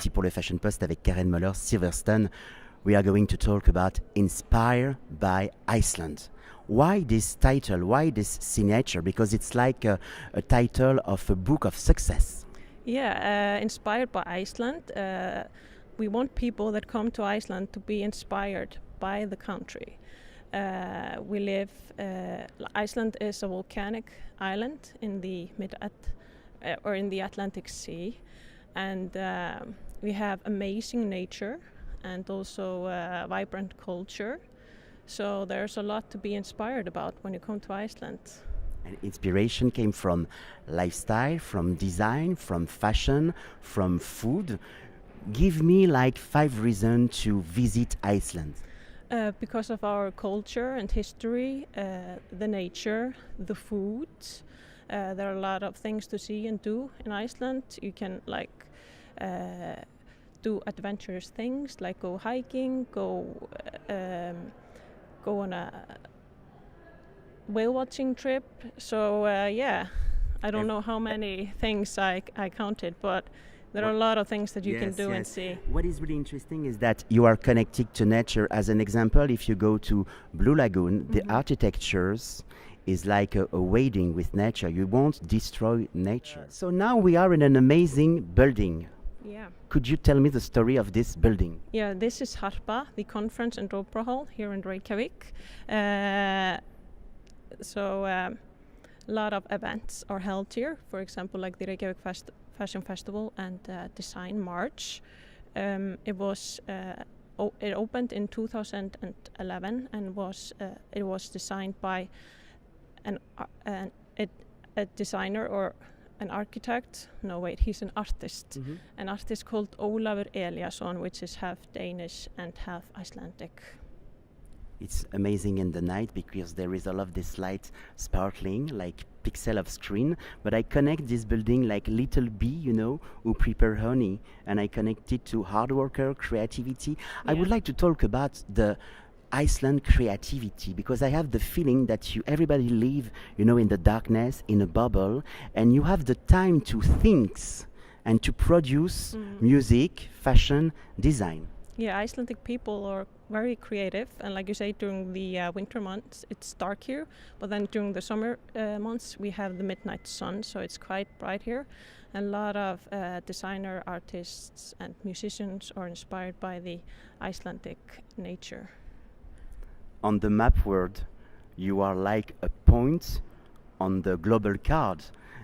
parti pour le Fashion Post avec Karen Moller Sivertsen. We are going to talk about Inspired by Iceland. Why this title? Why this signature? Because it's like a title of a book of success. Yeah, inspired by Iceland. We want people that come to Iceland to be inspired by the country. Iceland is a volcanic island in the in the Atlantic Sea, and we have amazing nature and also vibrant culture. So there's a lot to be inspired about when you come to Iceland. And inspiration came from lifestyle, from design, from fashion, from food. Give me like 5 reasons to visit Iceland. Because of our culture and history, the nature, the food. There are a lot of things to see and do in Iceland. You can do adventurous things like go hiking, go on a whale watching trip. So I don't know how many things I counted, but there are a lot of things that you can do and see. What is really interesting is that you are connected to nature. As an example, if you go to Blue Lagoon, the architectures is like a wading with nature. You won't destroy nature. So now we are in an amazing building. Yeah. Could you tell me the story of this building? Yeah, this is Harpa, the conference and opera hall here in Reykjavik. So a lot of events are held here. For example, like the Reykjavik Fashion Festival and Design March. It opened in 2011 and it was designed by a designer or an architect. No, wait, he's an artist. An artist called Ólafur Eliasson, which is half Danish and half Icelandic. It's amazing in the night because there is all of this light sparkling like pixel of screen, but I connect this building like little bee, who prepare honey, and I connect it to hard worker, creativity. Yeah. I would like to talk about the Iceland creativity because I have the feeling that everybody live, in the darkness, in a bubble, and you have the time to think and to produce music, fashion, design. Yeah, Icelandic people are very creative, and like you say, during the winter months it's dark here, but then during the summer months we have the midnight sun, so it's quite bright here. And a lot of designer artists and musicians are inspired by the Icelandic nature. On the map world, you are like a point on the global card.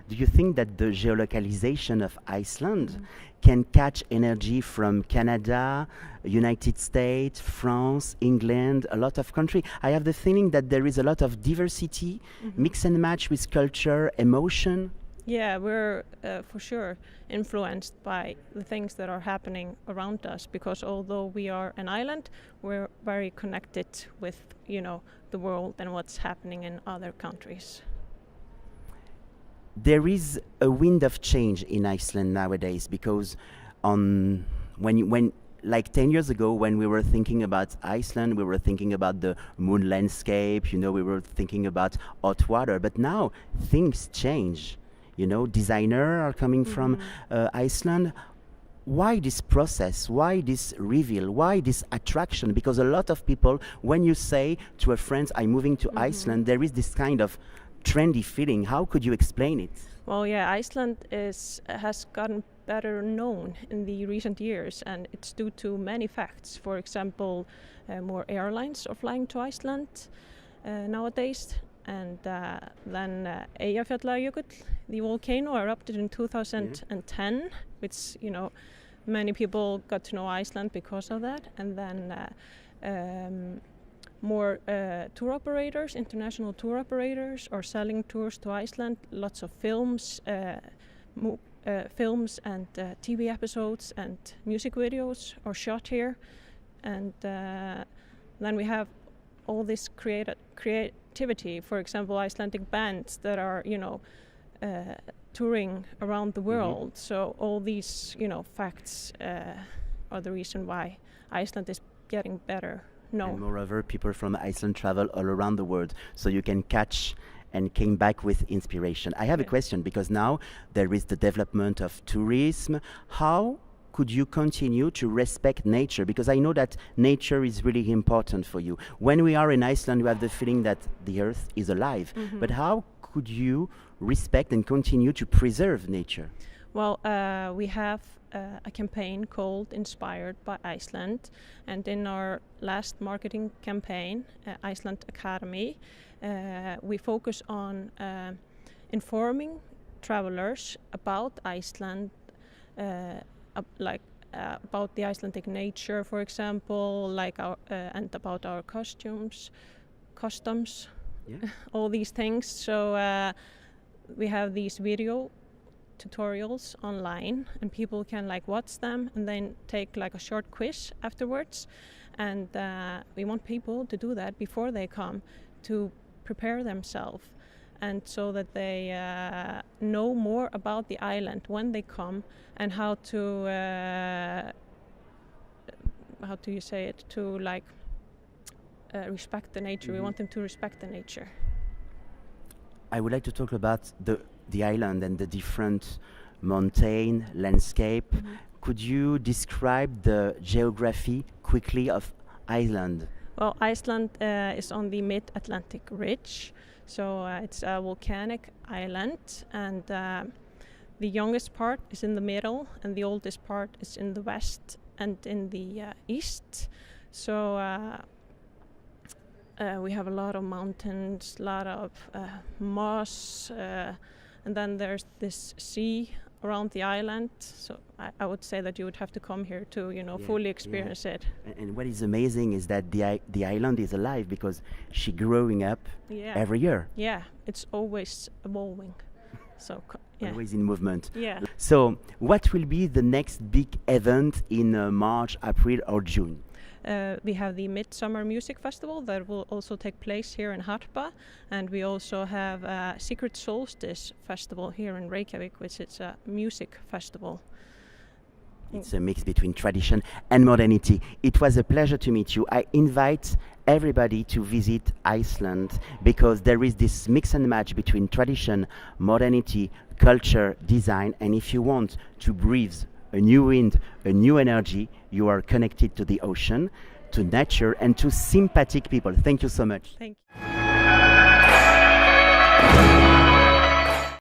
Do you think that the geolocalization of Iceland can catch energy from Canada, United States, France, England, a lot of countries? I have the feeling that there is a lot of diversity, mix and match with culture, emotion. Yeah, we're for sure influenced by the things that are happening around us, because although we are an island, we're very connected with, the world and what's happening in other countries. There is a wind of change in Iceland nowadays because when like 10 years ago when we were thinking about Iceland, we were thinking about the moon landscape, we were thinking about hot water, but now things change. Designers are coming from Iceland. Why this process? Why this reveal? Why this attraction? Because a lot of people, when you say to a friend, I'm moving to Iceland, there is this kind of trendy feeling. How could you explain it? Well, yeah, Iceland has gotten better known in the recent years, and it's due to many facts. For example, more airlines are flying to Iceland nowadays. And then Eyjafjallajökull, the volcano, erupted in 2010, which, many people got to know Iceland because of that. And then more tour operators, international tour operators, are selling tours to Iceland. Lots of films and TV episodes and music videos are shot here. And then we have all this creativity. For example, Icelandic bands that are, touring around the world. So all these, facts are the reason why Iceland is getting better known. And moreover, people from Iceland travel all around the world, so you can catch and came back with inspiration. I have a question, because now there is the development of tourism. How could you continue to respect nature? Because I know that nature is really important for you. When we are in Iceland, we have the feeling that the earth is alive. But how could you respect and continue to preserve nature? Well, we have a campaign called Inspired by Iceland, and in our last marketing campaign, Iceland Academy, we focus on informing travelers about Iceland, about the Icelandic nature, for example, and about our customs, all these things. So we have these video tutorials online, and people can watch them and then take a short quiz afterwards. And we want people to do that before they come, to prepare themselves, and so that they know more about the island when they come, and how do you say it, to respect the nature. We want them to respect the nature. I would like to talk about the island and the different mountain landscape. Could you describe the geography quickly of Iceland? Well, Iceland is on the mid-Atlantic ridge, so it's a volcanic island, and the youngest part is in the middle, and the oldest part is in the west and in the east. So we have a lot of mountains, a lot of moss, and then there's this sea around the island. So I would say that you would have to come here to, fully experience it. And what is amazing is that the island is alive, because she's growing up every year. Yeah, it's always evolving. So always in movement. Yeah. So what will be the next big event in March, April, or June? We have the Midsummer Music Festival that will also take place here in Harpa, and we also have a Secret Solstice Festival here in Reykjavik, which is a music festival. It's a mix between tradition and modernity. It was a pleasure to meet you. I invite everybody to visit Iceland, because there is this mix and match between tradition, modernity, culture, design, and if you want to breathe a new wind, a new energy, you are connected to the ocean, to nature, and to sympathetic people. Thank you so much. Thank you.